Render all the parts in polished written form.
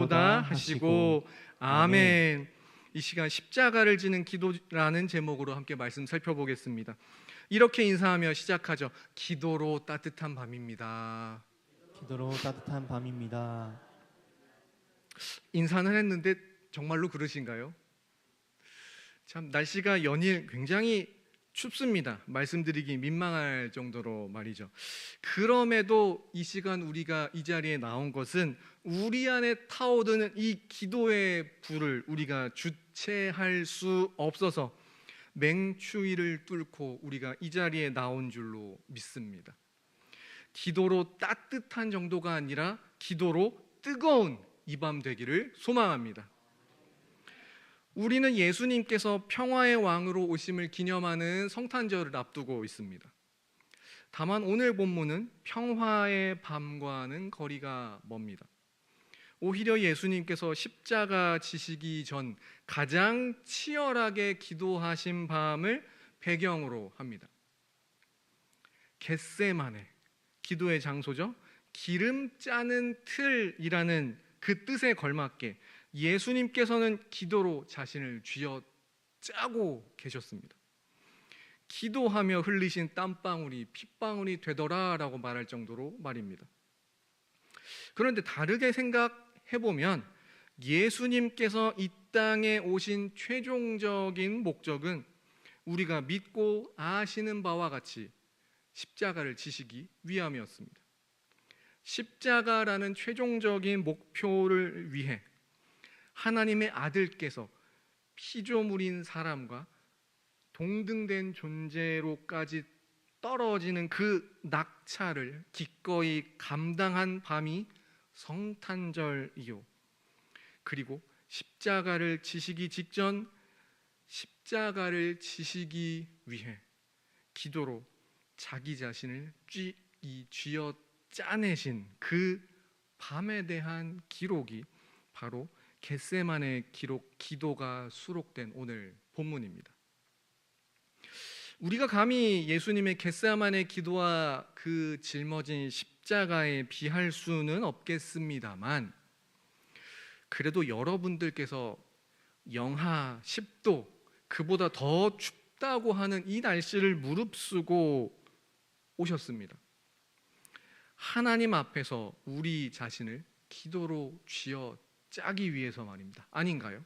보다 하시고 아멘. 이 시간 십자가를 지는 기도라는 제목으로 함께 말씀 살펴보겠습니다. 이렇게 인사하며 시작하죠. 기도로 따뜻한 밤입니다. 기도로 따뜻한 밤입니다. 인사는 했는데 정말로 그러신가요? 참 날씨가 연일 굉장히 춥습니다. 말씀드리기 민망할 정도로 말이죠. 그럼에도 이 시간 우리가 이 자리에 나온 것은 우리 안에 타오르는 이 기도의 불을 우리가 주체할 수 없어서 맹추위를 뚫고 우리가 이 자리에 나온 줄로 믿습니다. 기도로 따뜻한 정도가 아니라 기도로 뜨거운 이 밤 되기를 소망합니다. 우리는 예수님께서 평화의 왕으로 오심을 기념하는 성탄절을 앞두고 있습니다. 다만 오늘 본문은 평화의 밤과는 거리가 멉니다. 오히려 예수님께서 십자가 지시기 전 가장 치열하게 기도하신 밤을 배경으로 합니다. 겟세마네, 기도의 장소죠. 기름 짜는 틀이라는 그 뜻에 걸맞게 예수님께서는 기도로 자신을 쥐어 짜고 계셨습니다. 기도하며 흘리신 땀방울이 핏방울이 되더라라고 말할 정도로 말입니다. 그런데 다르게 생각해보면 예수님께서 이 땅에 오신 최종적인 목적은 우리가 믿고 아시는 바와 같이 십자가를 지시기 위함이었습니다. 십자가라는 최종적인 목표를 위해 하나님의 아들께서 피조물인 사람과 동등된 존재로까지 떨어지는 그 낙차를 기꺼이 감당한 밤이 성탄절이요. 그리고 십자가를 지시기 직전 십자가를 지시기 위해 기도로 자기 자신을 쥐어 짜내신 그 밤에 대한 기록이 바로 겟세마네 기도가 수록된 오늘 본문입니다. 우리가 감히 예수님의 겟세마네 기도와 그 짊어진 십자가에 비할 수는 없겠습니다만 그래도 여러분들께서 영하 10도 그보다 더 춥다고 하는 이 날씨를 무릅쓰고 오셨습니다. 하나님 앞에서 우리 자신을 기도로 쥐어 짜기 위해서 말입니다. 아닌가요?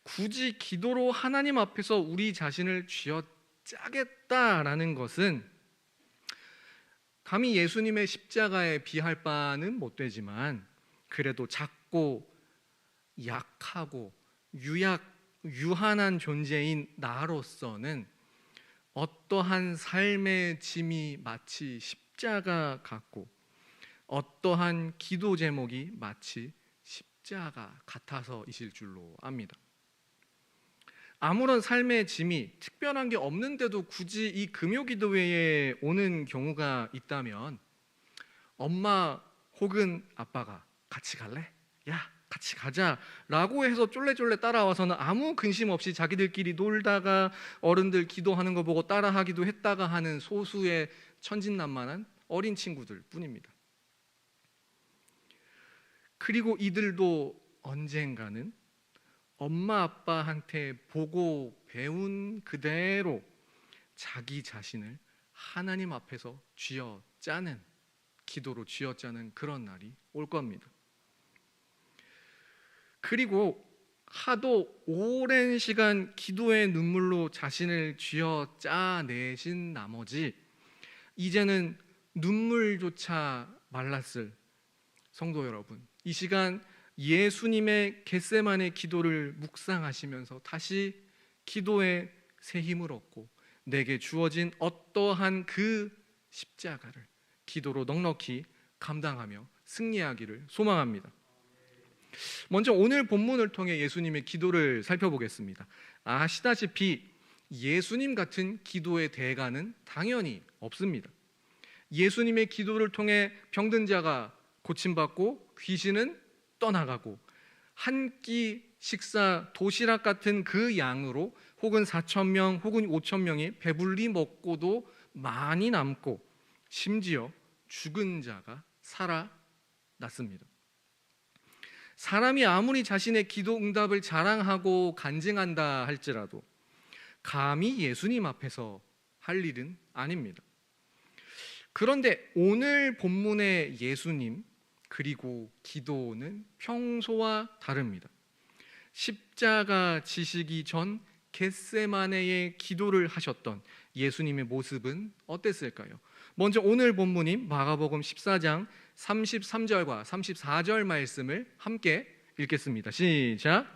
굳이 기도로 하나님 앞에서 우리 자신을 쥐어 짜겠다라는 것은 감히 예수님의 십자가에 비할 바는 못 되지만 그래도 작고 약하고 유한한 존재인 나로서는 어떠한 삶의 짐이 마치 십자가 같고 어떠한 기도 제목이 마치 십자가 같아서이실 줄로 압니다. 아무런 삶의 짐이 특별한 게 없는데도 굳이 이 금요기도회에 오는 경우가 있다면 엄마 혹은 아빠가 같이 갈래? 야 같이 가자 라고 해서 쫄래쫄래 따라와서는 아무 근심 없이 자기들끼리 놀다가 어른들 기도하는 거 보고 따라하기도 했다가 하는 소수의 천진난만한 어린 친구들 뿐입니다. 그리고 이들도 언젠가는 엄마 아빠한테 보고 배운 그대로 자기 자신을 하나님 앞에서 쥐어 짜는 기도로 쥐어 짜는 그런 날이 올 겁니다. 그리고 하도 오랜 시간 기도의 눈물로 자신을 쥐어 짜내신 나머지 이제는 눈물조차 말랐을 성도 여러분, 이 시간 예수님의 겟세마네 기도를 묵상하시면서 다시 기도에 새 힘을 얻고 내게 주어진 어떠한 그 십자가를 기도로 넉넉히 감당하며 승리하기를 소망합니다. 먼저 오늘 본문을 통해 예수님의 기도를 살펴보겠습니다. 아시다시피 예수님 같은 기도의 대가는 당연히 없습니다. 예수님의 기도를 통해 병든 자가 고침받고 귀신은 떠나가고 한 끼 식사 도시락 같은 그 양으로 혹은 4,000명 혹은 5,000명이 배불리 먹고도 많이 남고 심지어 죽은 자가 살아났습니다. 사람이 아무리 자신의 기도 응답을 자랑하고 간증한다 할지라도 감히 예수님 앞에서 할 일은 아닙니다. 그런데 오늘 본문의 예수님 그리고 기도는 평소와 다릅니다. 십자가 지시기 전 겟세마네의 기도를 하셨던 예수님의 모습은 어땠을까요? 먼저 오늘 본문인 마가복음 14장 33절과 34절 말씀을 함께 읽겠습니다. 시작.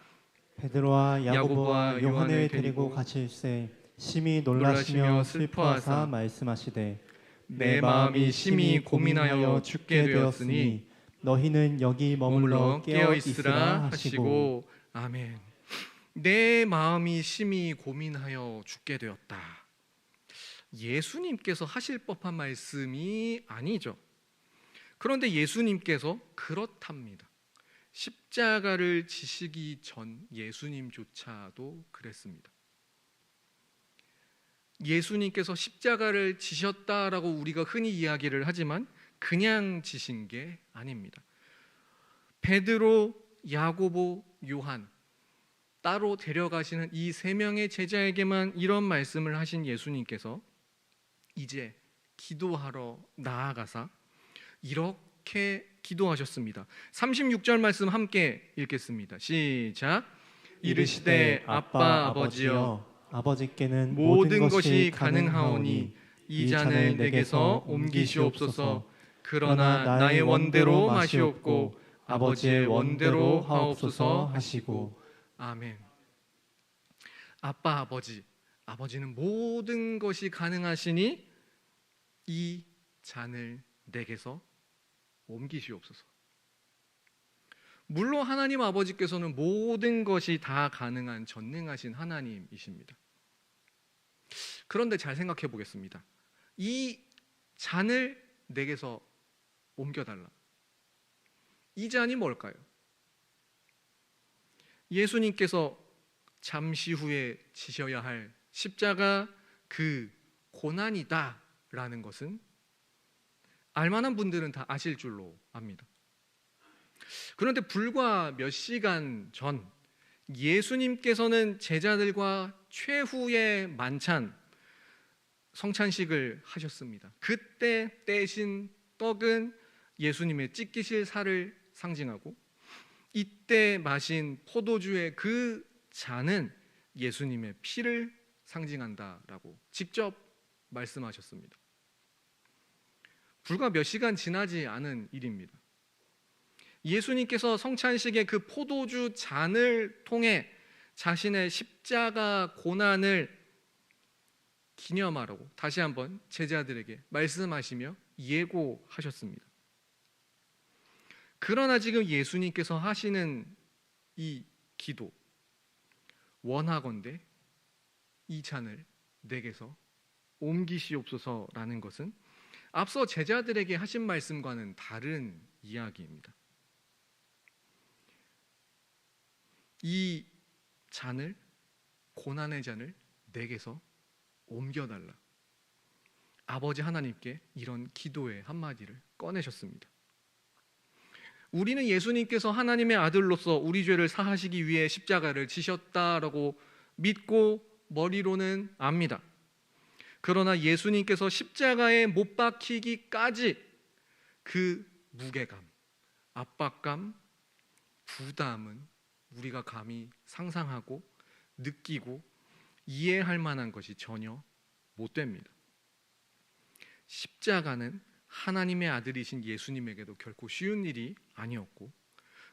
베드로와 야고보와 야고보와 요한을 요한을 데리고 데리고 가실새 심히 놀라시며 놀라시며 슬퍼하사 슬퍼하사 말씀하시되 내 마음이 심히 고민하여 죽게 되었으니 너희는 여기 머물러 깨어 있으라 하시고. 하시고 아멘. 내 마음이 심히 고민하여 죽게 되었다. 예수님께서 하실 법한 말씀이 아니죠. 그런데 예수님께서 그렇답니다. 십자가를 지시기 전 예수님조차도 그랬습니다. 예수님께서 십자가를 지셨다라고 우리가 흔히 이야기를 하지만 그냥 지신 게 아닙니다. 베드로, 야고보, 요한 따로 데려가시는 이 세 명의 제자에게만 이런 말씀을 하신 예수님께서 이제 기도하러 나아가사 이렇게 기도하셨습니다. 36절 말씀 함께 읽겠습니다. 시작. 이르시되 아빠 아버지여 아버지께는 모든 것이 가능하오니 이 잔을 내게서 옮기시옵소서. 그러나 나의 원대로 마시옵고 아버지의 원대로 하옵소서 하시고 아멘. 아빠 아버지는 모든 것이 가능하시니 이 잔을 내게서 옮기시옵소서. 물론 하나님 아버지께서는 모든 것이 다 가능한 전능하신 하나님이십니다. 그런데 잘 생각해 보겠습니다. 이 잔을 내게서 옮겨달라. 이 잔이 뭘까요? 예수님께서 잠시 후에 지셔야 할 십자가 그 고난이다라는 것은 알만한 분들은 다 아실 줄로 압니다. 그런데 불과 몇 시간 전 예수님께서는 제자들과 최후의 만찬 성찬식을 하셨습니다. 그때 떼신 떡은 예수님의 찢기실 살을 상징하고 이때 마신 포도주의 그 잔은 예수님의 피를 상징한다라고 직접 말씀하셨습니다. 불과 몇 시간 지나지 않은 일입니다. 예수님께서 성찬식의 그 포도주 잔을 통해 자신의 십자가 고난을 기념하라고 다시 한번 제자들에게 말씀하시며 예고하셨습니다. 그러나 지금 예수님께서 하시는 이 기도, 원하건대 이 잔을 내게서 옮기시옵소서라는 것은 앞서 제자들에게 하신 말씀과는 다른 이야기입니다. 이 잔을, 고난의 잔을 내게서 옮겨달라. 아버지 하나님께 이런 기도의 한마디를 꺼내셨습니다. 우리는 예수님께서 하나님의 아들로서 우리 죄를 사하시기 위해 십자가를 지셨다라고 믿고 머리로는 압니다. 그러나 예수님께서 십자가에 못 박히기까지 그 무게감, 압박감, 부담은 우리가 감히 상상하고 느끼고 이해할 만한 것이 전혀 못 됩니다. 십자가는 하나님의 아들이신 예수님에게도 결코 쉬운 일이 아니었고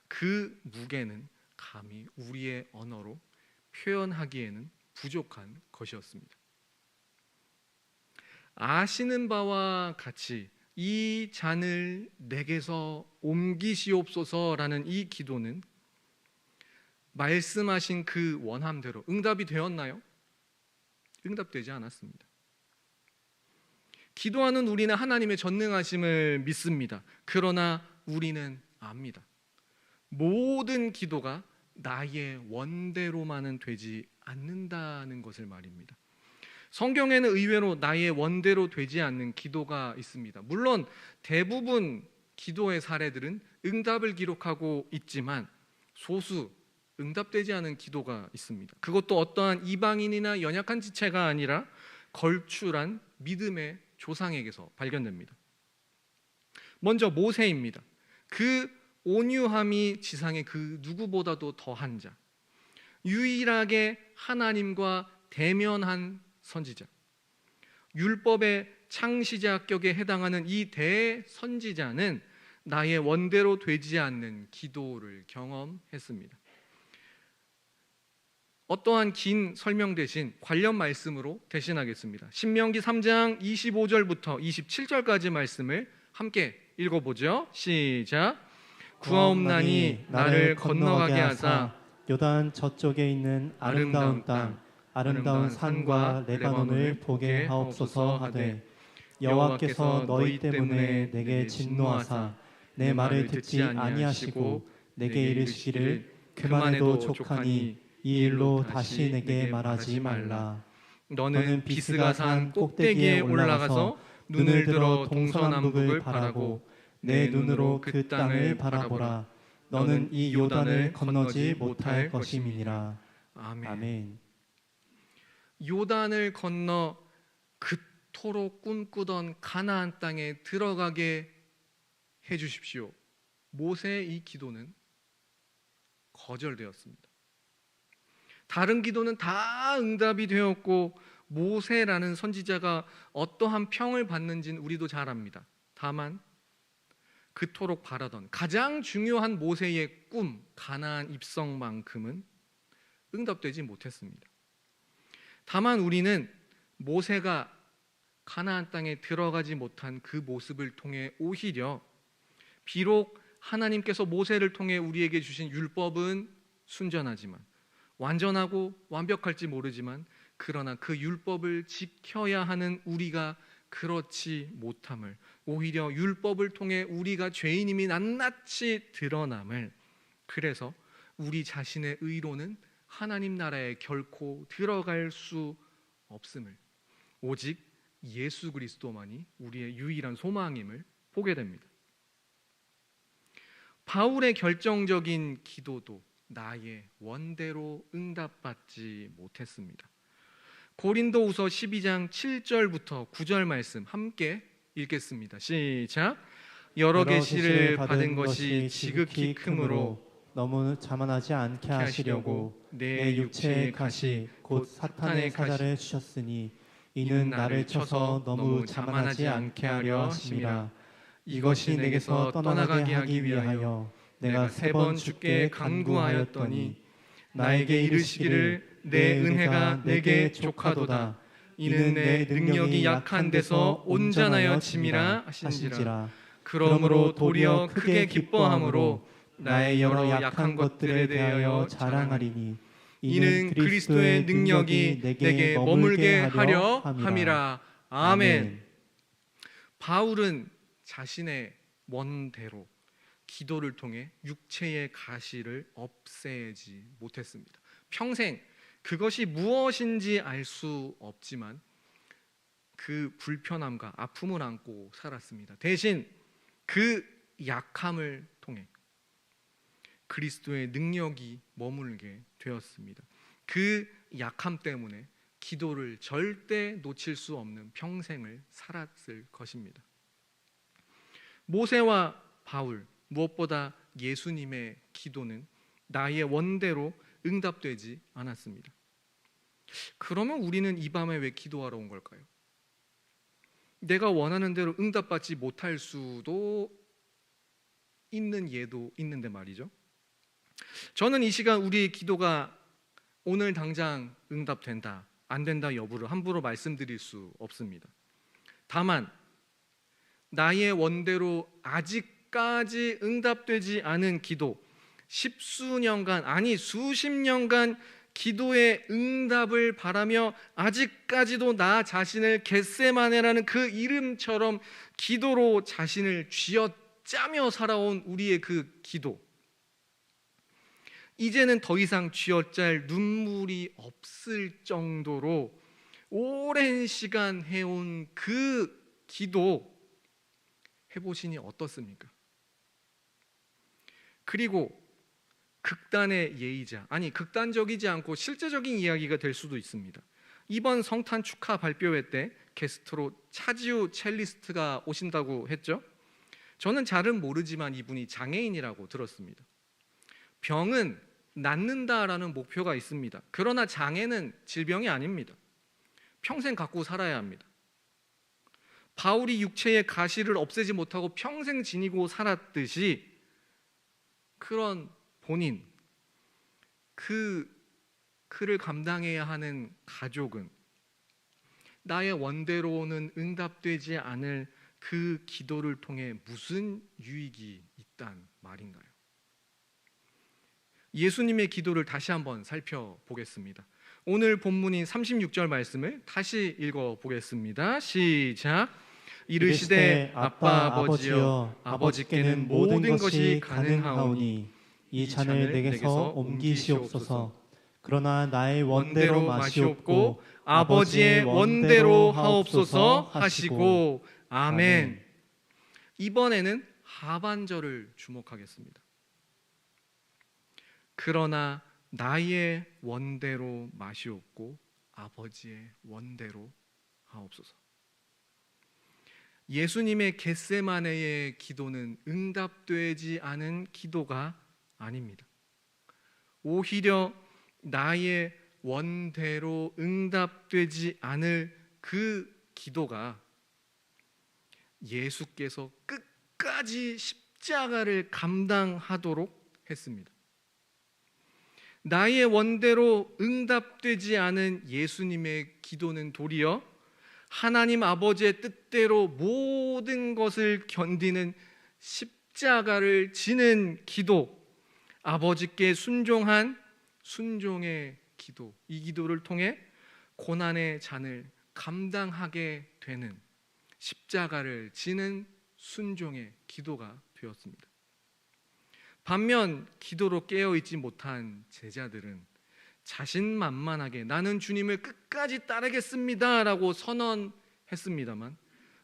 그 무게는 감히 우리의 언어로 표현하기에는 부족한 것이었습니다. 아시는 바와 같이 이 잔을 내게서 옮기시옵소서라는 이 기도는 말씀하신 그 원함대로 응답이 되었나요? 응답되지 않았습니다. 기도하는 우리는 하나님의 전능하심을 믿습니다. 그러나 우리는 압니다. 모든 기도가 나의 원대로만은 되지 않는다는 것을 말입니다. 성경에는 의외로 나의 원대로 되지 않는 기도가 있습니다. 물론 대부분 기도의 사례들은 응답을 기록하고 있지만 소수 응답되지 않은 기도가 있습니다. 그것도 어떠한 이방인이나 연약한 지체가 아니라 걸출한 믿음의 조상에게서 발견됩니다. 먼저 모세입니다. 그 온유함이 지상의 그 누구보다도 더한 자, 유일하게 하나님과 대면한 선지자, 율법의 창시자격에 해당하는 이 대선지자는 나의 원대로 되지 않는 기도를 경험했습니다. 어떠한 긴 설명 대신 관련 말씀으로 대신하겠습니다. 신명기 3장 25절부터 27절까지 말씀을 함께 읽어보죠. 시작. 구하옵나니 나를 건너가게 하사 요단 저쪽에 있는 아름다운 땅 아름다운 산과 레바논을 보게 하옵소서 하되 여호와께서 너희 때문에 내게 진노하사 내 말을 듣지 아니하시고 내게 이르시기를 그만해도 족하니 이 일로 다시 내게 말하지 말라. 너는 비스가산 꼭대기에 올라가서 눈을 들어 동서남북을 바라고 내 눈으로 그 땅을 바라보라. 너는 이 요단을 건너지 못할 것임이니라. 아멘. 요단을 건너 그토록 꿈꾸던 가나안 땅에 들어가게 해주십시오. 모세의 이 기도는 거절되었습니다. 다른 기도는 다 응답이 되었고 모세라는 선지자가 어떠한 평을 받는지는 우리도 잘 압니다. 다만 그토록 바라던 가장 중요한 모세의 꿈 가나안 입성만큼은 응답되지 못했습니다. 다만 우리는 모세가 가나안 땅에 들어가지 못한 그 모습을 통해 오히려 비록 하나님께서 모세를 통해 우리에게 주신 율법은 순전하지만 완전하고 완벽할지 모르지만 그러나 그 율법을 지켜야 하는 우리가 그렇지 못함을, 오히려 율법을 통해 우리가 죄인임이 낱낱이 드러남을, 그래서 우리 자신의 의로는 하나님 나라에 결코 들어갈 수 없음을, 오직 예수 그리스도만이 우리의 유일한 소망임을 보게 됩니다. 바울의 결정적인 기도도 나의 원대로 응답받지 못했습니다. 고린도후서 12장 7절부터 9절 말씀 함께 읽겠습니다. 시작. 여러 계시를 받은 것이 지극히 크므로 너무 자만하지 않게 하시려고 내 육체의 가시 곧 사탄의 사자를 주셨으니 이는 나를 쳐서 너무 자만하지 않게 하려 하심이라. 이것이 내게서 떠나가게 하기 위하여 내가 3번 주께 간구하였더니 나에게 이르시기를 내 은혜가 내게 족하도다. 이는 내 능력이 약한 데서 온전하여 짐이라 하신지라. 그러므로 도리어 크게 기뻐함으로 나의 여러 약한 것들에 대하여 자랑하리니 이는 그리스도의 능력이 내게 머물게 하려 함이라. 아멘. 바울은 자신의 원대로 기도를 통해 육체의 가시를 없애지 못했습니다. 평생 그것이 무엇인지 알 수 없지만 그 불편함과 아픔을 안고 살았습니다. 대신 그 약함을 통해 그리스도의 능력이 머물게 되었습니다. 그 약함 때문에 기도를 절대 놓칠 수 없는 평생을 살았을 것입니다. 모세와 바울, 무엇보다 예수님의 기도는 나의 원대로 응답되지 않았습니다. 그러면 우리는 이 밤에 왜 기도하러 온 걸까요? 내가 원하는 대로 응답받지 못할 수도 있는 예도 있는데 말이죠. 저는 이 시간 우리의 기도가 오늘 당장 응답된다, 안 된다 여부를 함부로 말씀드릴 수 없습니다. 다만 나의 원대로 아직까지 응답되지 않은 기도, 십수년간 아니 수십 년간 기도의 응답을 바라며 아직까지도 나 자신을 겟세마네라는 그 이름처럼 기도로 자신을 쥐어짜며 살아온 우리의 그 기도, 이제는 더 이상 쥐어짤 눈물이 없을 정도로 오랜 시간 해온 그 기도 해보시니 어떻습니까? 그리고 극단의 예의자, 아니 극단적이지 않고 실제적인 이야기가 될 수도 있습니다. 이번 성탄 축하 발표회 때 게스트로 차지우 첼리스트가 오신다고 했죠. 저는 잘은 모르지만 이분이 장애인이라고 들었습니다. 병은 낫는다라는 목표가 있습니다. 그러나 장애는 질병이 아닙니다. 평생 갖고 살아야 합니다. 바울이 육체의 가시를 없애지 못하고 평생 지니고 살았듯이 그런 본인, 그를 감당해야 하는 가족은 나의 원대로는 응답되지 않을 그 기도를 통해 무슨 유익이 있단 말인가요? 예수님의 기도를 다시 한번 살펴보겠습니다. 오늘 본문인 36절 말씀을 다시 읽어보겠습니다. 시작. 이르시되 아빠 아버지여 아버지께는 모든 것이 가능하오니 이 잔을 내게서 옮기시옵소서. 그러나 나의 원대로 마시옵고 아버지의 원대로 하옵소서 하시고 아멘. 이번에는 하반절을 주목하겠습니다. 그러나 나의 원대로 마시옵고 아버지의 원대로 하옵소서. 예수님의 겟세마네의 기도는 응답되지 않은 기도가 아닙니다. 오히려 나의 원대로 응답되지 않을 그 기도가 예수께서 끝까지 십자가를 감당하도록 했습니다. 나의 원대로 응답되지 않은 예수님의 기도는 도리어 하나님 아버지의 뜻대로 모든 것을 견디는 십자가를 지는 기도, 아버지께 순종한 순종의 기도, 이 기도를 통해 고난의 잔을 감당하게 되는 십자가를 지는 순종의 기도가 되었습니다. 반면 기도로 깨어있지 못한 제자들은 자신만만하게 나는 주님을 끝까지 따르겠습니다 라고 선언했습니다만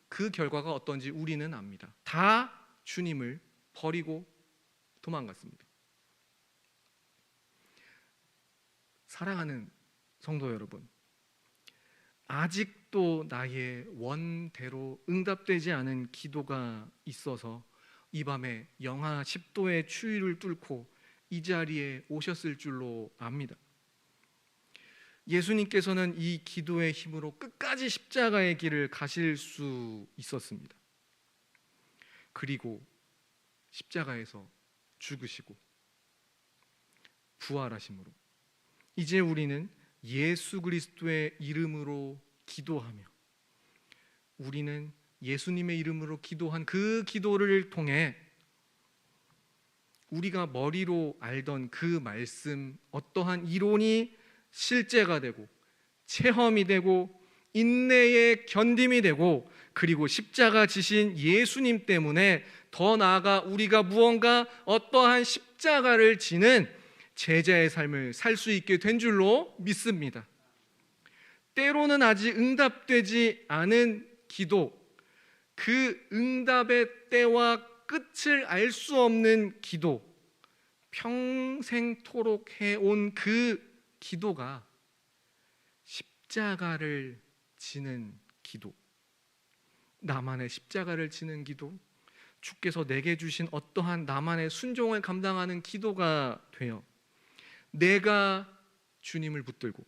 그 결과가 어떤지 우리는 압니다. 다 주님을 버리고 도망갔습니다. 사랑하는 성도 여러분, 아직도 나의 원대로 응답되지 않은 기도가 있어서 이 밤에 영하 10도의 추위를 뚫고 이 자리에 오셨을 줄로 압니다. 예수님께서는 이 기도의 힘으로 끝까지 십자가의 길을 가실 수 있었습니다. 그리고 십자가에서 죽으시고 부활하심으로 이제 우리는 예수 그리스도의 이름으로 기도하며 우리는 예수님의 이름으로 기도한 그 기도를 통해 우리가 머리로 알던 그 말씀, 어떠한 이론이 실제가 되고 체험이 되고 인내의 견딤이 되고 그리고 십자가 지신 예수님 때문에 더 나아가 우리가 무언가 어떠한 십자가를 지는 제자의 삶을 살 수 있게 된 줄로 믿습니다. 때로는 아직 응답되지 않은 기도, 그 응답의 때와 끝을 알 수 없는 기도, 평생토록 해온 그 기도가 십자가를 지는 기도, 나만의 십자가를 지는 기도, 주께서 내게 주신 어떠한 나만의 순종을 감당하는 기도가 되어 내가 주님을 붙들고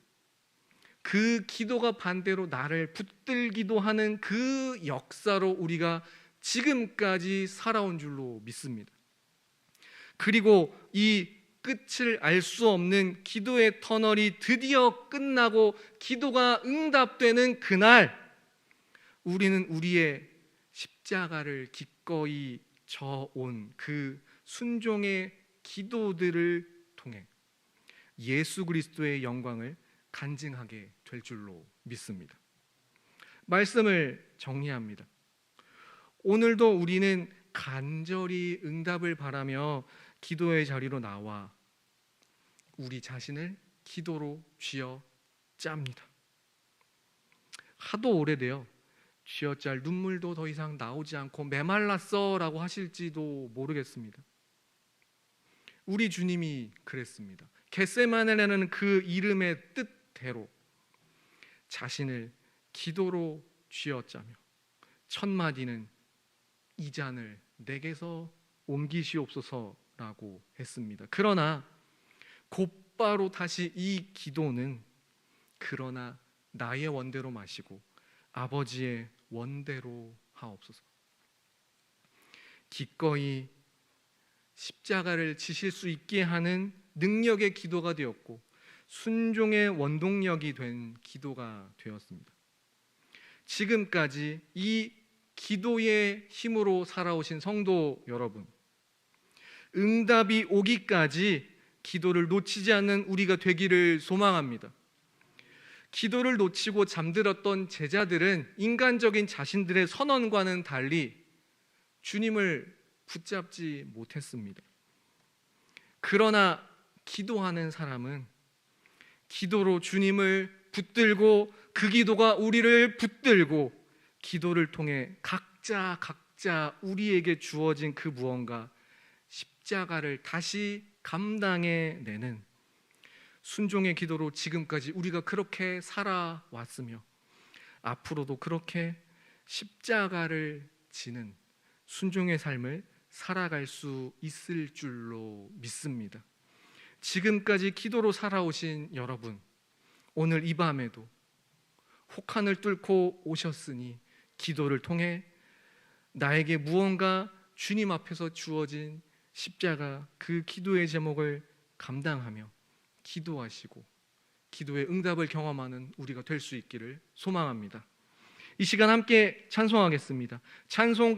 그 기도가 반대로 나를 붙들기도 하는 그 역사로 우리가 지금까지 살아온 줄로 믿습니다. 그리고 이 끝을 알 수 없는 기도의 터널이 드디어 끝나고 기도가 응답되는 그날 우리는 우리의 십자가를 기꺼이 져온 그 순종의 기도들을 통해 예수 그리스도의 영광을 간증하게 될 줄로 믿습니다. 말씀을 정리합니다. 오늘도 우리는 간절히 응답을 바라며 기도의 자리로 나와 우리 자신을 기도로 쥐어짭니다. 하도 오래되어 쥐어짤 눈물도 더 이상 나오지 않고 메말랐어 라고 하실지도 모르겠습니다. 우리 주님이 그랬습니다. 겟세마네라는 그 이름의 뜻대로 자신을 기도로 쥐어짜며 첫 마디는 이 잔을 내게서 옮기시옵소서라고 했습니다. 그러나 곧바로 다시 이 기도는 그러나 나의 원대로 마시고 아버지의 원대로 하옵소서. 기꺼이 십자가를 지실 수 있게 하는 능력의 기도가 되었고 순종의 원동력이 된 기도가 되었습니다. 지금까지 이 기도의 힘으로 살아오신 성도 여러분, 응답이 오기까지 기도를 놓치지 않는 우리가 되기를 소망합니다. 기도를 놓치고 잠들었던 제자들은 인간적인 자신들의 선언과는 달리 주님을 붙잡지 못했습니다. 그러나 기도하는 사람은 기도로 주님을 붙들고 그 기도가 우리를 붙들고 기도를 통해 각자 우리에게 주어진 그 무언가 십자가를 다시 감당해내는 순종의 기도로 지금까지 우리가 그렇게 살아왔으며 앞으로도 그렇게 십자가를 지는 순종의 삶을 살아갈 수 있을 줄로 믿습니다. 지금까지 기도로 살아오신 여러분, 오늘 이 밤에도 혹한을 뚫고 오셨으니 기도를 통해 나에게 무언가 주님 앞에서 주어진 십자가 그 기도의 제목을 감당하며 기도하시고 기도의 응답을 경험하는 우리가 될 수 있기를 소망합니다. 이 시간 함께 찬송하겠습니다. 찬송가